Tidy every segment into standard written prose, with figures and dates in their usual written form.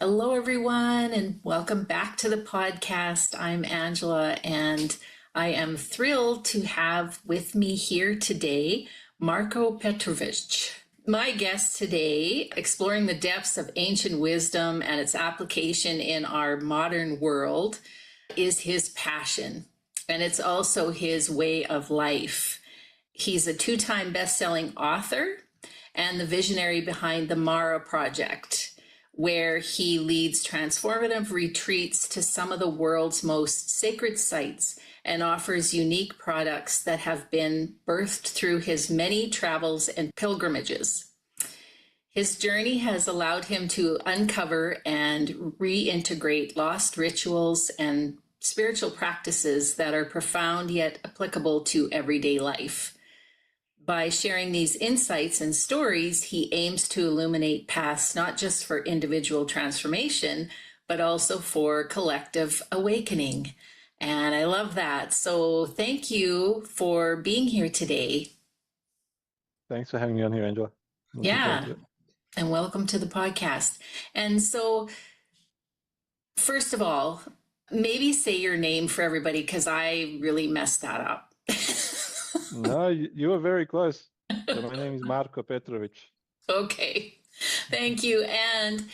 Hello, everyone, and welcome back to the podcast. I'm Angela, and I am thrilled to have with me here today Marko Petrovic. My guest today, exploring the depths of ancient wisdom and its application in our modern world, is his passion, and it's also his way of life. He's a two-time best-selling author and the visionary behind the Mara Project, where he leads transformative retreats to some of the world's most sacred sites and offers unique products that have been birthed through his many travels and pilgrimages. His journey has allowed him to uncover and reintegrate lost rituals and spiritual practices that are profound yet applicable to everyday life. By sharing these insights and stories, he aims to illuminate paths not just for individual transformation, but also for collective awakening. And I love that. So thank you for being here today. Thanks for having me on here, Angela. Yeah, and welcome to the podcast. And so, first of all, maybe say your name for everybody, because I really messed that up. No, you were very close. So my name is Marko Petrovic. Okay, thank you. And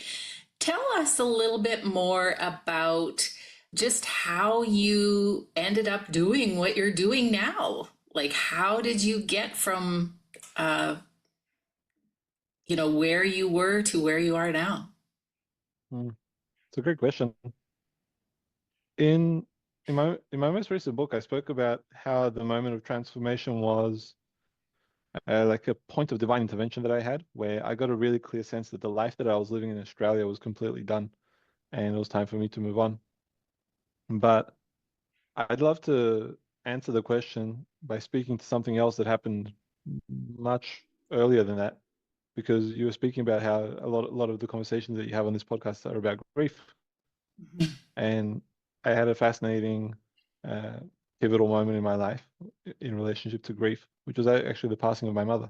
tell us a little bit more about just how you ended up doing what you're doing now. Like, how did you get from, where you were to where you are now? It's a great question. In my most recent book, I spoke about how the moment of transformation was like a point of divine intervention that I had, where I got a really clear sense that the life that I was living in Australia was completely done, and it was time for me to move on. But I'd love to answer the question by speaking to something else that happened much earlier than that, because you were speaking about how a lot of the conversations that you have on this podcast are about grief. And I had a fascinating pivotal moment in my life in relationship to grief, which was actually the passing of my mother,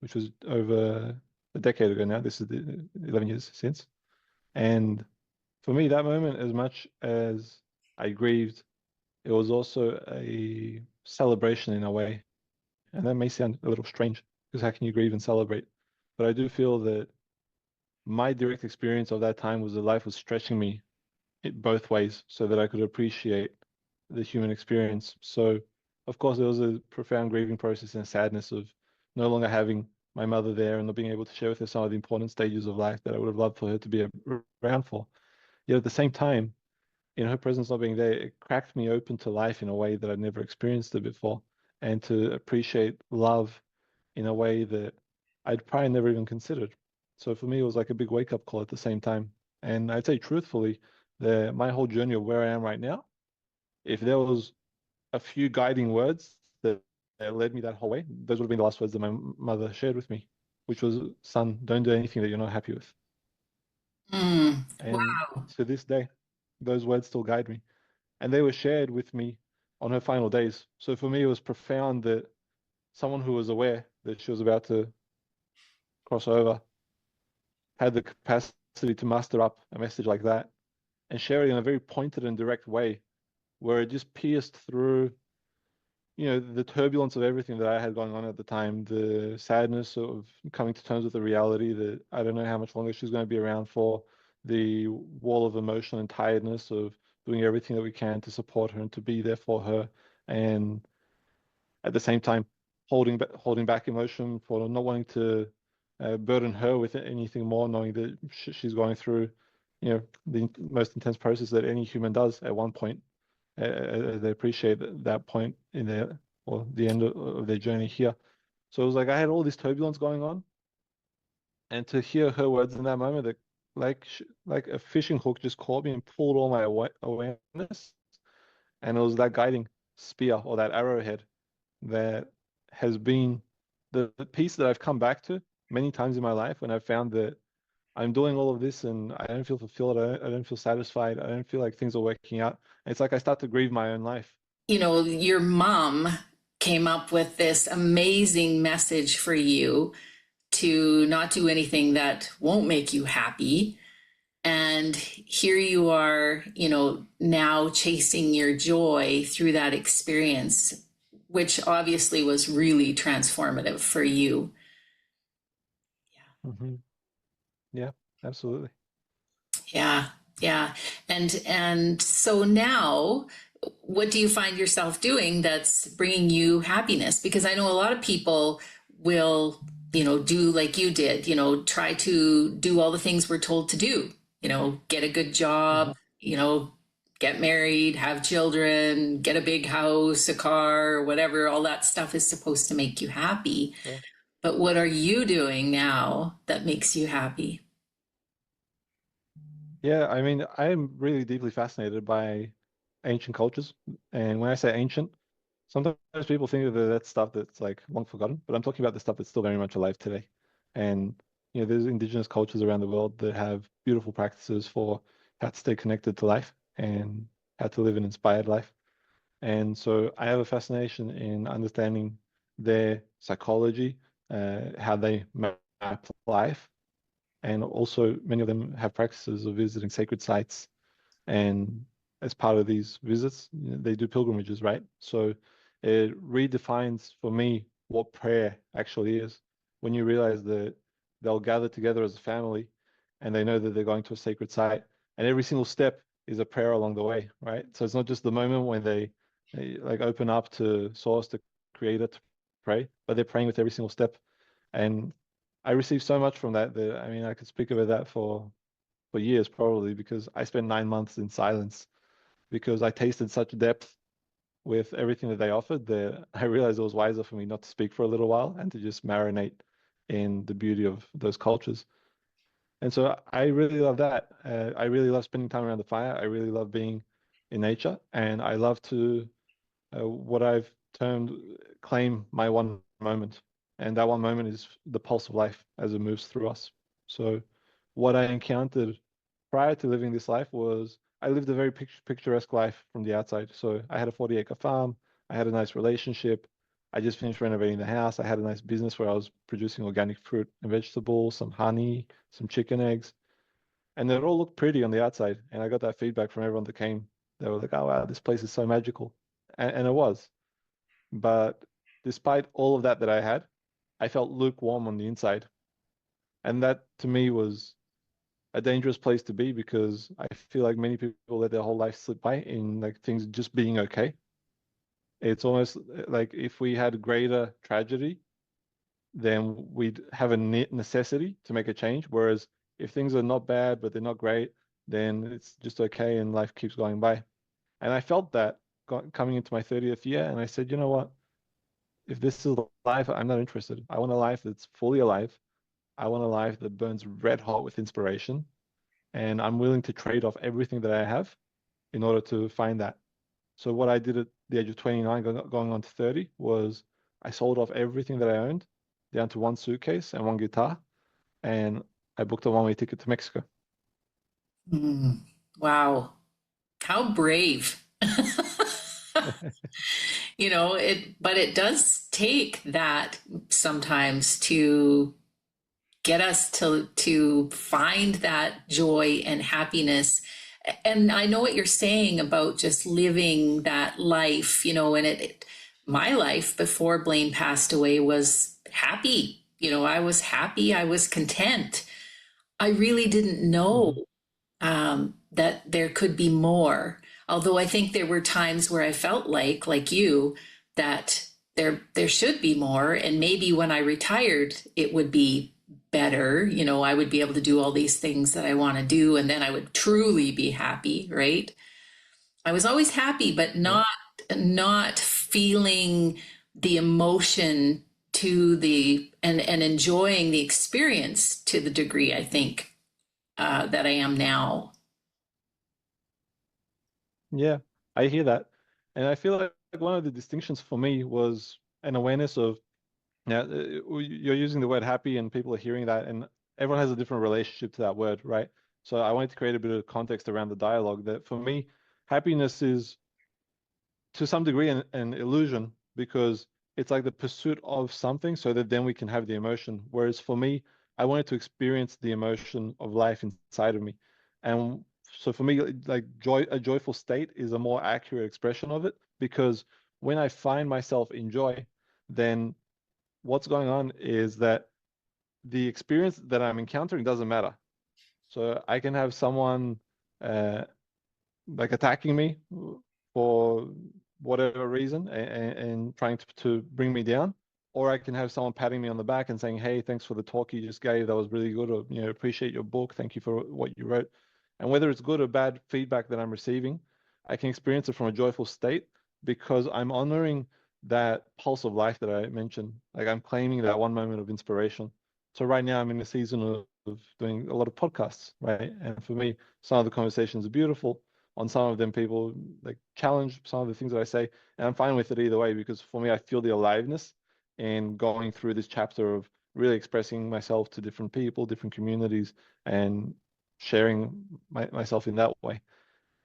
which was over a decade ago now. This is 11 years since. And for me, that moment, as much as I grieved, it was also a celebration in a way. And that may sound a little strange, because how can you grieve and celebrate? But I do feel that my direct experience of that time was that life was stretching me both ways so that I could appreciate the human experience. So, of course, there was a profound grieving process and sadness of no longer having my mother there and not being able to share with her some of the important stages of life that I would have loved for her to be around for. Yet at the same time, in her presence not being there, it cracked me open to life in a way that I'd never experienced it before, and to appreciate love in a way that I'd probably never even considered. So for me, it was like a big wake-up call at the same time. And I'd say truthfully, my whole journey of where I am right now, if there was a few guiding words that led me that whole way, those would have been the last words that my mother shared with me, which was, son, don't do anything that you're not happy with. And Wow. to this day, those words still guide me. And they were shared with me on her final days. So for me, it was profound that someone who was aware that she was about to cross over had the capacity to muster up a message like that and share it in a very pointed and direct way, where it just pierced through, the turbulence of everything that I had going on at the time, the sadness of coming to terms with the reality that I don't know how much longer she's going to be around for, the wall of emotion and tiredness of doing everything that we can to support her and to be there for her, and at the same time holding back emotion for not wanting to burden her with anything more, knowing that she's going through, the most intense process that any human does at one point. They appreciate that point in their, or the end of their journey here. So it was like I had all this turbulence going on, and to hear her words in that moment, that like a fishing hook just caught me and pulled all my awareness, and it was that guiding spear or that arrowhead that has been the piece that I've come back to many times in my life when I've found that I'm doing all of this and I don't feel fulfilled. I don't feel satisfied. I don't feel like things are working out. It's like I start to grieve my own life. Your mom came up with this amazing message for you to not do anything that won't make you happy. And here you are, now chasing your joy through that experience, which obviously was really transformative for you. Hmm. Yeah, absolutely. Yeah, yeah. And so now, what do you find yourself doing that's bringing you happiness? Because I know a lot of people will, do like you did, try to do all the things we're told to do, get a good job, Hmm. get married, have children, get a big house, a car, whatever. All that stuff is supposed to make you happy. Sure. But what are you doing now that makes you happy? Yeah, I mean, I'm really deeply fascinated by ancient cultures. And when I say ancient, sometimes people think of that stuff that's like long forgotten, but I'm talking about the stuff that's still very much alive today. And, there's indigenous cultures around the world that have beautiful practices for how to stay connected to life and how to live an inspired life. And so I have a fascination in understanding their psychology, how they map life. And also, many of them have practices of visiting sacred sites, and as part of these visits, they do pilgrimages, right? So it redefines for me what prayer actually is. When you realize that they'll gather together as a family and they know that they're going to a sacred site, and every single step is a prayer along the way, right? So it's not just the moment when they like open up to source, the creator, to pray, but they're praying with every single step. And I received so much from that that I mean I could speak about that for years probably, because I spent 9 months in silence because I tasted such depth with everything that they offered that I realized it was wiser for me not to speak for a little while and to just marinate in the beauty of those cultures. And so I really love that. I really love spending time around the fire. I really love being in nature, and I love to what I've termed claim my one moment. And that one moment is the pulse of life as it moves through us. So, what I encountered prior to living this life was I lived a very picturesque life from the outside. So, I had a 40-acre farm, I had a nice relationship. I just finished renovating the house. I had a nice business where I was producing organic fruit and vegetables, some honey, some chicken eggs, and it all looked pretty on the outside. And I got that feedback from everyone that came. They were like, "Oh wow, this place is so magical," and it was. But despite all of that I had, I felt lukewarm on the inside. And that to me was a dangerous place to be, because I feel like many people let their whole life slip by in like things just being okay. It's almost like if we had greater tragedy, then we'd have a necessity to make a change. Whereas if things are not bad, but they're not great, then it's just okay and life keeps going by. And I felt that coming into my 30th year. And I said, you know what? If this is life, I'm not interested. I want a life that's fully alive. I want a life that burns red hot with inspiration. And I'm willing to trade off everything that I have in order to find that. So what I did at the age of 29, going on to 30, was I sold off everything that I owned down to one suitcase and one guitar. And I booked a one-way ticket to Mexico. Mm, wow. How brave. But it does take that sometimes to get us to find that joy and happiness. And I know what you're saying about just living that life, and my life before Blaine passed away was happy. I was happy, I was content. I really didn't know Hmm. that there could be more. Although I think there were times where I felt like you, that there should be more, and maybe when I retired, it would be better. I would be able to do all these things that I want to do, and then I would truly be happy. Right? I was always happy, but Yeah. not feeling the emotion to the and enjoying the experience to the degree I think that I am now. Yeah, I hear that. And I feel like one of the distinctions for me was an awareness of, yeah, you're using the word happy and people are hearing that, and everyone has a different relationship to that word, right? So I wanted to create a bit of context around the dialogue that for me, happiness is to some degree an illusion, because it's like the pursuit of something so that then we can have the emotion. Whereas for me, I wanted to experience the emotion of life inside of me. And so for me, like a joyful state is a more accurate expression of it, because when I find myself in joy, then what's going on is that the experience that I'm encountering doesn't matter. So I can have someone uh, like attacking me for whatever reason, and trying to bring me down, or I can have someone patting me on the back and saying, "Hey, thanks for the talk you just gave. That was really good," or, "Appreciate your book. Thank you for what you wrote." And whether it's good or bad feedback that I'm receiving, I can experience it from a joyful state, because I'm honoring that pulse of life that I mentioned. Like, I'm claiming that one moment of inspiration. So right now I'm in a season of doing a lot of podcasts, right? And for me, some of the conversations are beautiful. On some of them, people like challenge some of the things that I say, and I'm fine with it either way, because for me, I feel the aliveness in going through this chapter of really expressing myself to different people, different communities, and sharing myself in that way.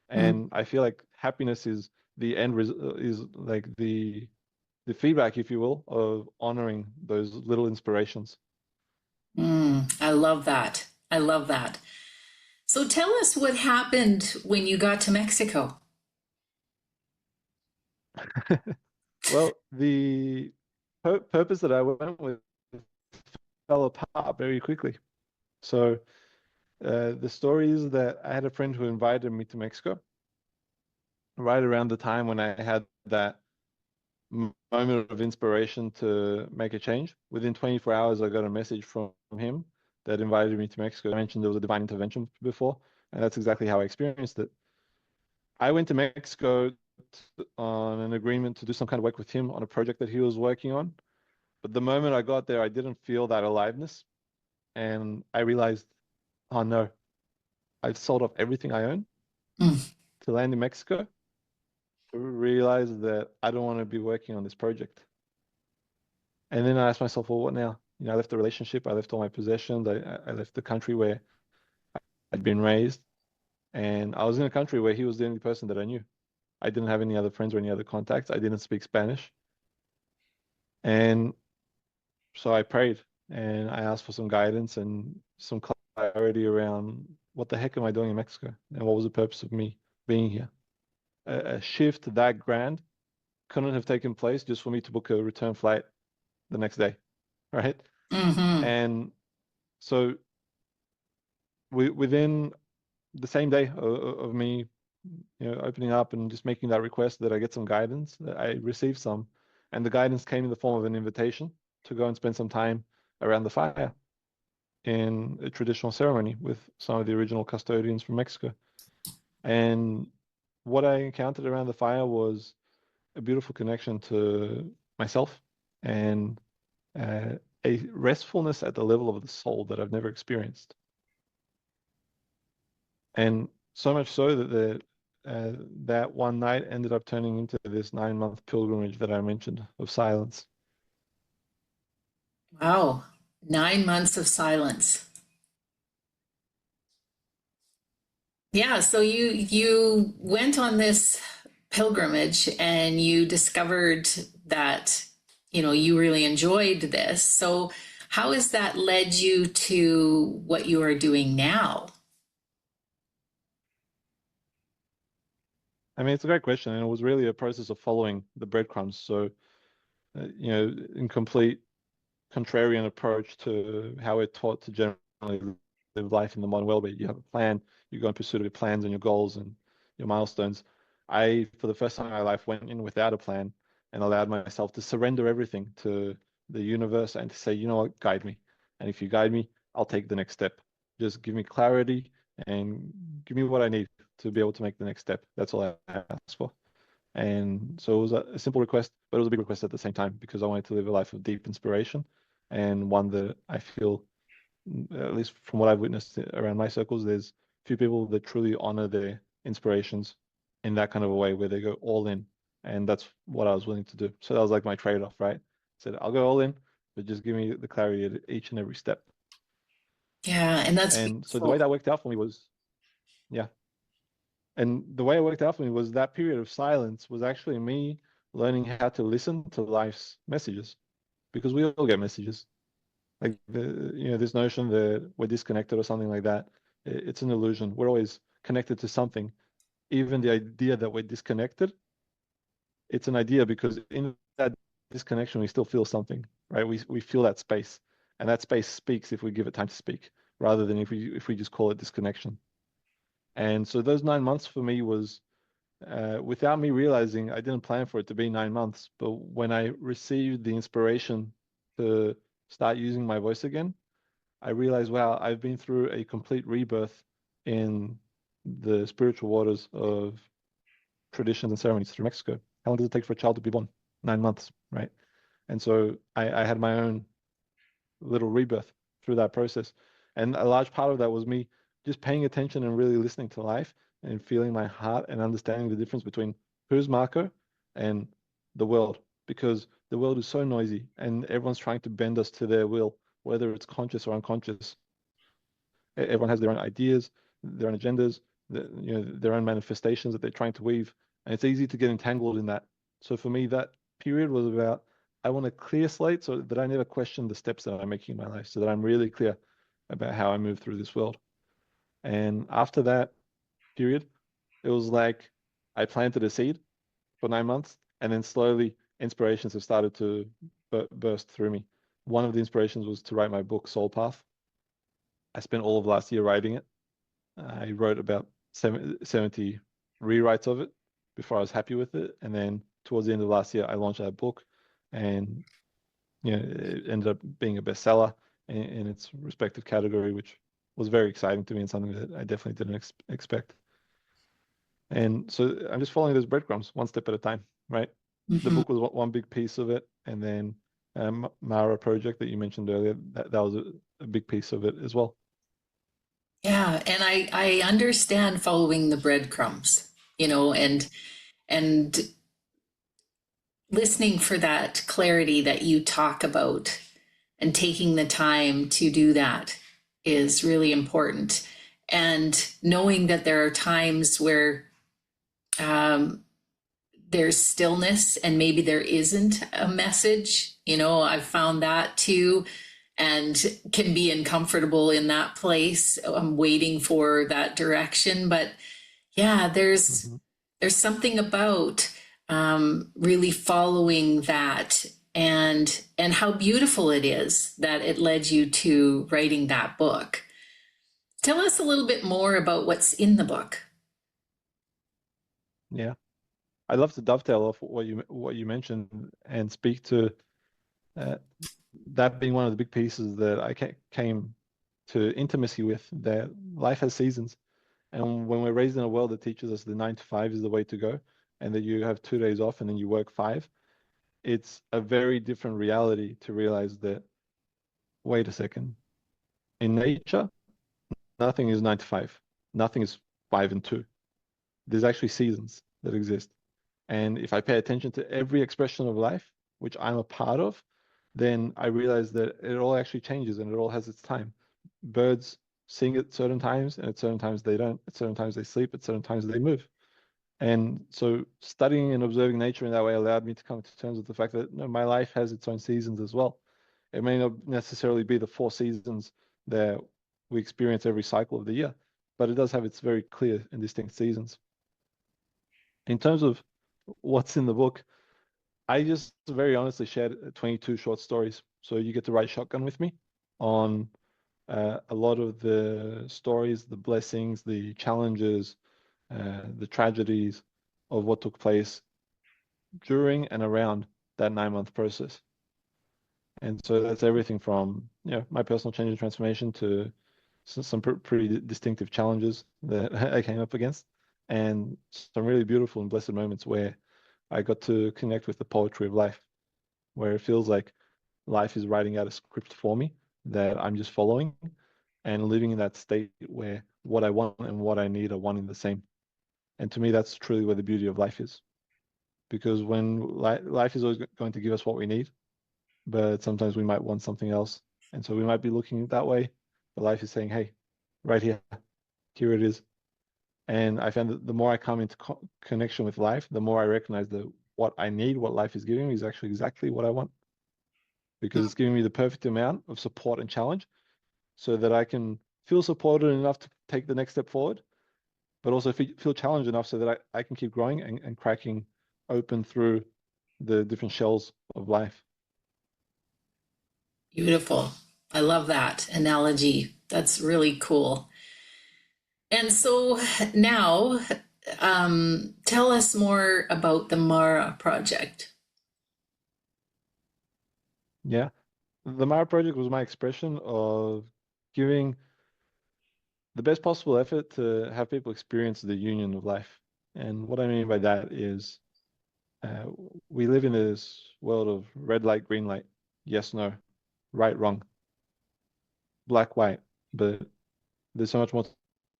And I feel like happiness is the is like the feedback, if you will, of honoring those little inspirations. I love that. I love that. So tell us what happened when you got to Mexico. Well, the purpose that I went with fell apart very quickly. So the story is that I had a friend who invited me to Mexico right around the time when I had that moment of inspiration to make a change. Within 24 hours, I got a message from him that invited me to Mexico. I mentioned there was a divine intervention before, and that's exactly how I experienced it. I went to Mexico on an agreement to do some kind of work with him on a project that he was working on. But the moment I got there, I didn't feel that aliveness. And I realized, oh no, I've sold off everything I own Mm, to land in Mexico. To realize that I don't want to be working on this project. And then I asked myself, well, what now? I left the relationship, I left all my possessions, I left the country where I'd been raised, and I was in a country where he was the only person that I knew. I didn't have any other friends or any other contacts. I didn't speak Spanish. And so I prayed and I asked for some guidance and some clarity around what the heck am I doing in Mexico, and what was the purpose of me being here. A shift that grand couldn't have taken place just for me to book a return flight the next day, right? hmm And so within the same day of me, opening up and just making that request that I get some guidance, I received some, and the guidance came in the form of an invitation to go and spend some time around the fire in a traditional ceremony with some of the original custodians from Mexico. And what I encountered around the fire was a beautiful connection to myself, and uh, a restfulness at the level of the soul that I've never experienced. And so much so that that one night ended up turning into this 9-month pilgrimage that I mentioned of silence. Wow. 9 months of silence. Yeah, so you went on this pilgrimage and you discovered that you really enjoyed this. So how has that led you to what you are doing now? I mean, it's a great question, and it was really a process of following the breadcrumbs. So, in complete contrarian approach to how we're taught to generally live life in the modern world, where you have a plan, you go in pursuit of your plans and your goals and your milestones. I, for the first time in my life, went in without a plan and allowed myself to surrender everything to the universe and to say, you know what, guide me. And if you guide me, I'll take the next step. Just give me clarity and give me what I need to be able to make the next step. That's all I asked for. And so it was a simple request, but it was a big request at the same time, because I wanted to live a life of deep inspiration, and one that I feel, at least from what I've witnessed around my circles, there's few people that truly honor their inspirations in that kind of a way where they go all in. And that's what I was willing to do. So that was like my trade-off, right? I said, I'll go all in, but just give me the clarity at each and every step. Yeah, and that's And so the way beautiful. that worked out for me was, yeah. And the way it worked out for me was that period of silence was actually me learning how to listen to life's messages, because we all get messages. Like this notion that we're disconnected or something like that. It's an illusion. We're always connected to something. Even the idea that we're disconnected, it's an idea because in that disconnection, we still feel something, right? We feel that space, and that space speaks if we give it time to speak, rather than if we just call it disconnection. And so those 9 months for me was without me realizing, I didn't plan for it to be 9 months, but when I received the inspiration to start using my voice again, I realized, wow, I've been through a complete rebirth in the spiritual waters of traditions and ceremonies through Mexico. How long does it take for a child to be born? 9 months, right? And so I had my own little rebirth through that process. And a large part of that was me just paying attention and really listening to life and feeling my heart and understanding the difference between who's Marco and the world. Because the world is so noisy and everyone's trying to bend us to their will, whether it's conscious or unconscious. Everyone has their own ideas, their own agendas, their own manifestations that they're trying to weave. And it's easy to get entangled in that. So for me, that period was about I want a clear slate so that I never question the steps that I'm making in my life, so that I'm really clear about how I move through this world. And after that period, it was like I planted a seed for 9 months, and then slowly inspirations have started to burst through me. One of the inspirations was to write my book, Soul Path. I spent all of last year writing it. I wrote about 70 rewrites of it before I was happy with it. And then towards the end of last year, I launched that book, and it ended up being a bestseller in its respective category, which was very exciting to me and something that I definitely didn't expect. And so I'm just following those breadcrumbs one step at a time, right? The Mhm. book was one big piece of it, and then Mara project that you mentioned earlier, that was a big piece of it as well. Yeah, and I understand following the breadcrumbs, and listening for that clarity that you talk about and taking the time to do that is really important. And knowing that there are times where um, there's stillness and maybe there isn't a message. I've found that too, and can be uncomfortable in that place. I'm waiting for that direction. But yeah, there's Mhm. there's something about really following that, and how beautiful it is that it led you to writing that book. Tell us a little bit more about what's in the book. Yeah. I'd love to dovetail off what you mentioned and speak to uh, that being one of the big pieces that I came to intimacy with, that life has seasons. And when we're raised in a world that teaches us the 9 to 5 is the way to go, and that you have 2 days off and then you work five, it's a very different reality to realize that, wait a second, in nature, nothing is 9 to 5. Nothing is 5 and 2. There's actually seasons that exist. And if I pay attention to every expression of life, which I'm a part of, then I realize that it all actually changes and it all has its time. Birds sing at certain times, and at certain times they don't. At certain times they sleep, at certain times they move. And so studying and observing nature in that way allowed me to come to terms with the fact that my life has its own seasons as well. It may not necessarily be the 4 seasons that we experience every cycle of the year, but it does have its very clear and distinct seasons. In terms of what's in the book, I just very honestly shared 22 short stories. So you get to ride shotgun with me on a lot of the stories, the blessings, the challenges, the tragedies of what took place during and around that 9 month process. And so that's everything from my personal change and transformation to some pretty distinctive challenges that I came up against, and some really beautiful and blessed moments where I got to connect with the poetry of life, where it feels like life is writing out a script for me that I'm just following and living in that state where what I want and what I need are one and the same. And to me, that's truly where the beauty of life is. Because when life is always going to give us what we need, but sometimes we might want something else. And so we might be looking that way, but life is saying, hey, right here, here it is. And I found that the more I come into connection with life, the more I recognize that what I need, what life is giving me, is actually exactly what I want, because it's giving me the perfect amount of support and challenge so that I can feel supported enough to take the next step forward, but also feel challenged enough so that I can keep growing and cracking open through the different shells of life. Beautiful. I love that analogy. That's really cool. And so now, tell us more about the Mara project. Yeah. The Mara project was my expression of giving the best possible effort to have people experience the union of life. And what I mean by that is uh, we live in this world of red light, green light, yes, no, right, wrong, black, white. But there's so much more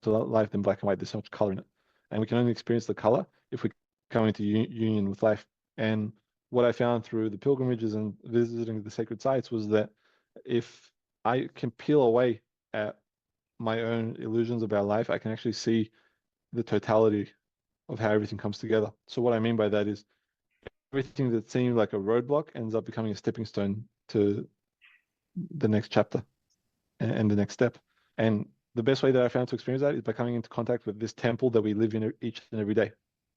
to life than black and white. There's so much color in it. And we can only experience the color if we come into union with life. And what I found through the pilgrimages and visiting the sacred sites was that if I can peel away at my own illusions about life, I can actually see the totality of how everything comes together. So what I mean by that is everything that seemed like a roadblock ends up becoming a stepping stone to the next chapter and the next step. And the best way that I found to experience that is by coming into contact with this temple that we live in each and every day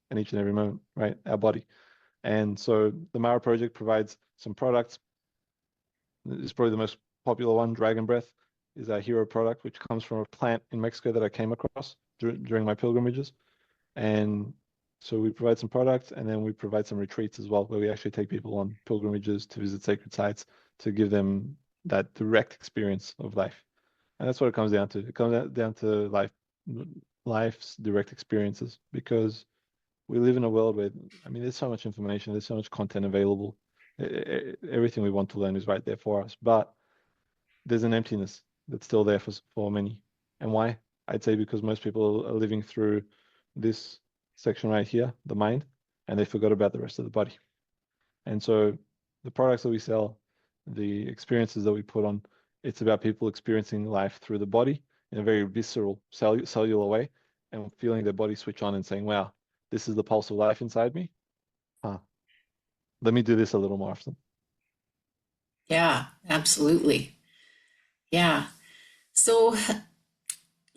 and each and every moment, right? Our body. And so the Mara project provides some products. It's probably the most popular one, Dragon Breath, is our hero product, which comes from a plant in Mexico that I came across during my pilgrimages. And so we provide some products and then we provide some retreats as well, where we actually take people on pilgrimages to visit sacred sites to give them that direct experience of life. And that's what it comes down to. It comes down to life's direct experiences, because we live in a world where, I mean, there's so much information, there's so much content available. Everything we want to learn is right there for us, but there's an emptiness that's still there for many. And why? I'd say because most people are living through this section right here, the mind, and they forgot about the rest of the body. And so the products that we sell, the experiences that we put on, it's about people experiencing life through the body in a very visceral, cellular way, and feeling their body switch on and saying, wow, this is the pulse of life inside me. Huh. Let me do this a little more often. Yeah, absolutely. Yeah. So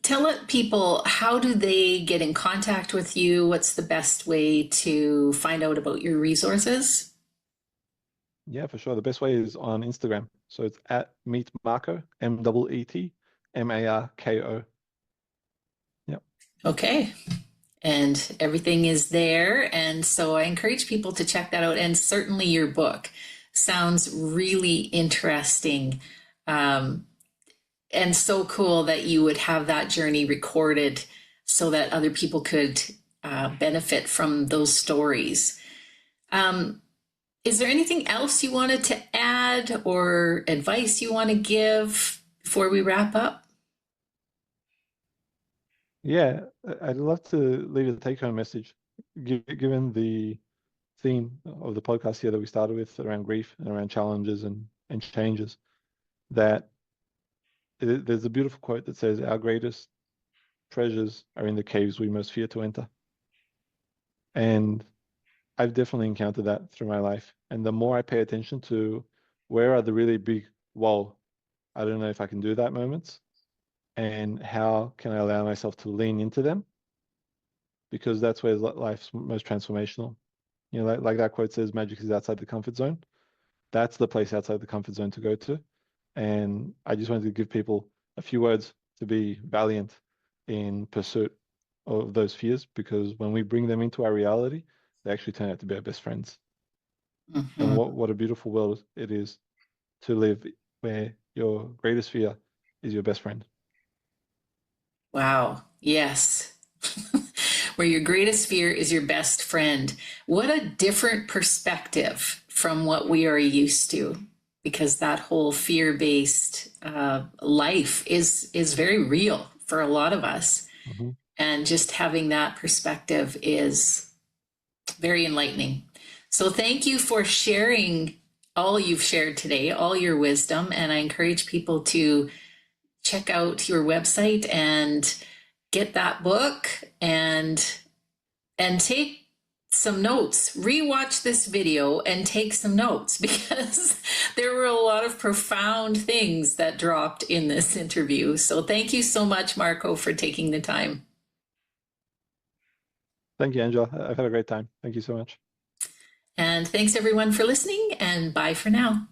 tell it people, how do they get in contact with you? What's the best way to find out about your resources? Yeah, for sure. The best way is on Instagram. So it's at Meet Marko, MeetMarko. Yep. Okay. And everything is there. And so I encourage people to check that out. And certainly your book sounds really interesting. Um, and so cool that you would have that journey recorded so that other people could benefit from those stories. Um, is there anything else you wanted to add or advice you want to give before we wrap up? Yeah, I'd love to leave a take-home message, given the theme of the podcast here that we started with around grief and around challenges and changes, that there's a beautiful quote that says, our greatest treasures are in the caves we most fear to enter. And I've definitely encountered that through my life. And the more I pay attention to where are the really big, whoa, I don't know if I can do that moments, and how can I allow myself to lean into them, because that's where life's most transformational. You know, like that quote says, magic is outside the comfort zone. That's the place outside the comfort zone to go to. And I just wanted to give people a few words to be valiant in pursuit of those fears, because when we bring them into our reality, they actually turn out to be our best friends. And Mhm. what a beautiful world it is to live where your greatest fear is your best friend. Wow. Yes. Where your greatest fear is your best friend. What a different perspective from what we are used to, because that whole fear-based life is very real for a lot of us. Mhm. And just having that perspective is very enlightening. So thank you for sharing all you've shared today, all your wisdom. And I encourage people to check out your website and get that book and take some notes. Rewatch this video and take some notes because there were a lot of profound things that dropped in this interview. So thank you so much, Marko, for taking the time. Thank you, Angela. I've had a great time. Thank you so much. And thanks everyone for listening, and bye for now.